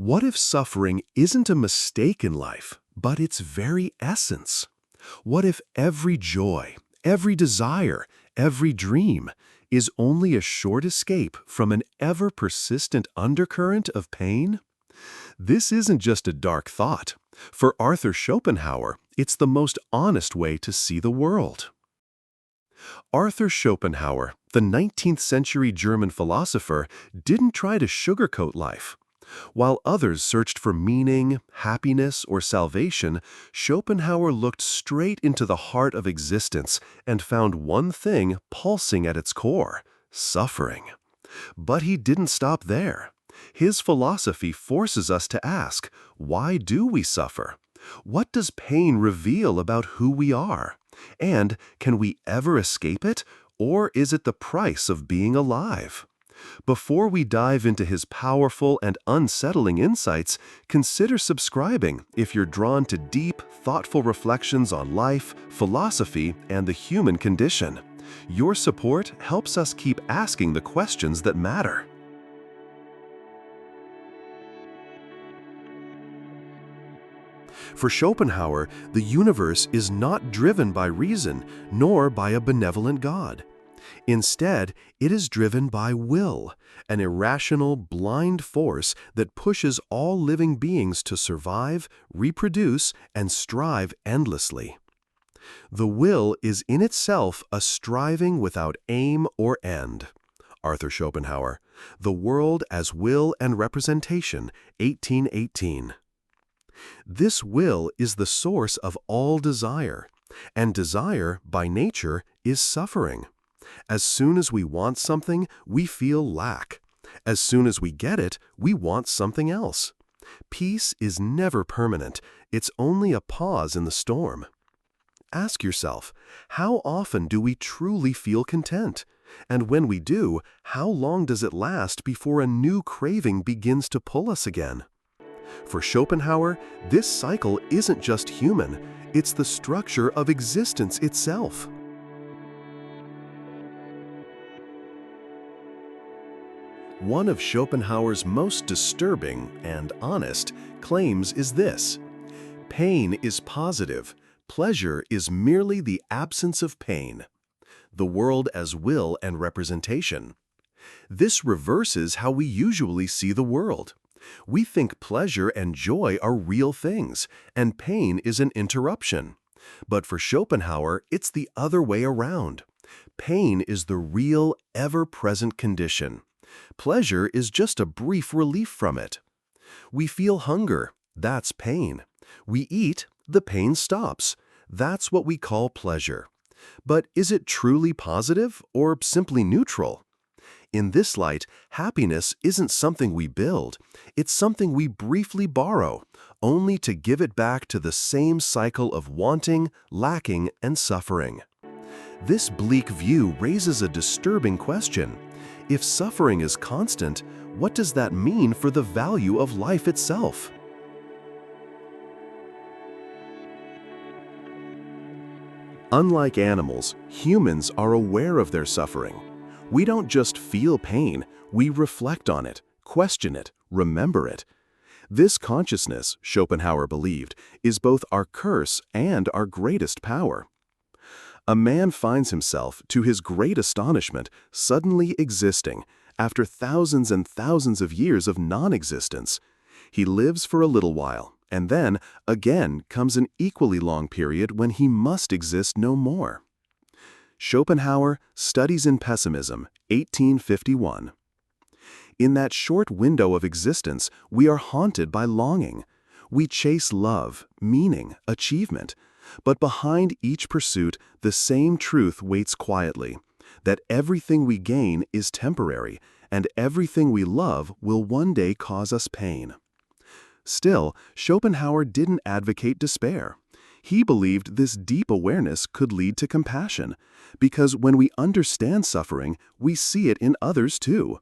What if suffering isn't a mistake in life, but its very essence? What if every joy, every desire, every dream is only a short escape from an ever-persistent undercurrent of pain? This isn't just a dark thought. For Arthur Schopenhauer, it's the most honest way to see the world. Arthur Schopenhauer, the 19th century German philosopher, didn't try to sugarcoat life. While others searched for meaning, happiness, or salvation, Schopenhauer looked straight into the heart of existence and found one thing pulsing at its core: suffering. But he didn't stop there. His philosophy forces us to ask, why do we suffer? What does pain reveal about who we are? And can we ever escape it, or is it the price of being alive? Before we dive into his powerful and unsettling insights, consider subscribing if you're drawn to deep, thoughtful reflections on life, philosophy, and the human condition. Your support helps us keep asking the questions that matter. For Schopenhauer, the universe is not driven by reason, nor by a benevolent God. Instead, it is driven by will, an irrational, blind force that pushes all living beings to survive, reproduce, and strive endlessly. The will is in itself a striving without aim or end. Arthur Schopenhauer, The World as Will and Representation, 1818. This will is the source of all desire, and desire, by nature, is suffering. As soon as we want something, we feel lack. As soon as we get it, we want something else. Peace is never permanent. It's only a pause in the storm. Ask yourself, how often do we truly feel content? And when we do, how long does it last before a new craving begins to pull us again? For Schopenhauer, this cycle isn't just human, it's the structure of existence itself. One of Schopenhauer's most disturbing and honest claims is this: pain is positive, pleasure is merely the absence of pain. The world as will and representation. This reverses how we usually see the world. We think pleasure and joy are real things, and pain is an interruption. But for Schopenhauer, it's the other way around. Pain is the real, ever-present condition. Pleasure is just a brief relief from it. We feel hunger. That's pain. We eat. The pain stops. That's what we call pleasure. But is it truly positive or simply neutral? In this light, happiness isn't something we build. It's something we briefly borrow, only to give it back to the same cycle of wanting, lacking, and suffering. This bleak view raises a disturbing question. If suffering is constant, what does that mean for the value of life itself? Unlike animals, humans are aware of their suffering. We don't just feel pain, we reflect on it, question it, remember it. This consciousness, Schopenhauer believed, is both our curse and our greatest power. A man finds himself, to his great astonishment, suddenly existing, after thousands and thousands of years of non-existence. He lives for a little while, and then, again, comes an equally long period when he must exist no more. Schopenhauer, Studies in Pessimism, 1851. In that short window of existence, we are haunted by longing. We chase love, meaning, achievement. But behind each pursuit, the same truth waits quietly, that everything we gain is temporary, and everything we love will one day cause us pain. Still, Schopenhauer didn't advocate despair. He believed this deep awareness could lead to compassion, because when we understand suffering, we see it in others too.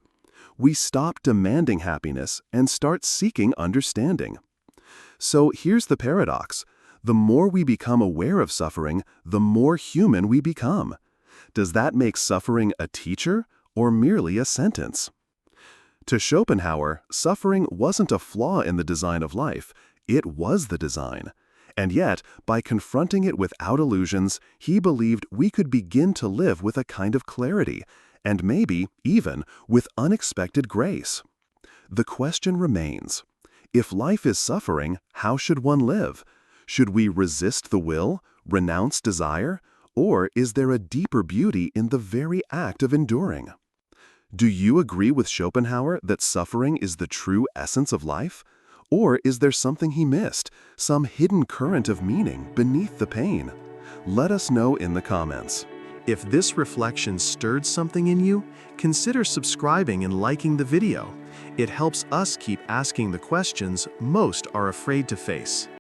We stop demanding happiness and start seeking understanding. So here's the paradox. The more we become aware of suffering, the more human we become. Does that make suffering a teacher or merely a sentence? To Schopenhauer, suffering wasn't a flaw in the design of life, it was the design. And yet, by confronting it without illusions, he believed we could begin to live with a kind of clarity, and maybe, even, with unexpected grace. The question remains, if life is suffering, how should one live? Should we resist the will, renounce desire, or is there a deeper beauty in the very act of enduring? Do you agree with Schopenhauer that suffering is the true essence of life? Or is there something he missed, some hidden current of meaning beneath the pain? Let us know in the comments. If this reflection stirred something in you, consider subscribing and liking the video. It helps us keep asking the questions most are afraid to face.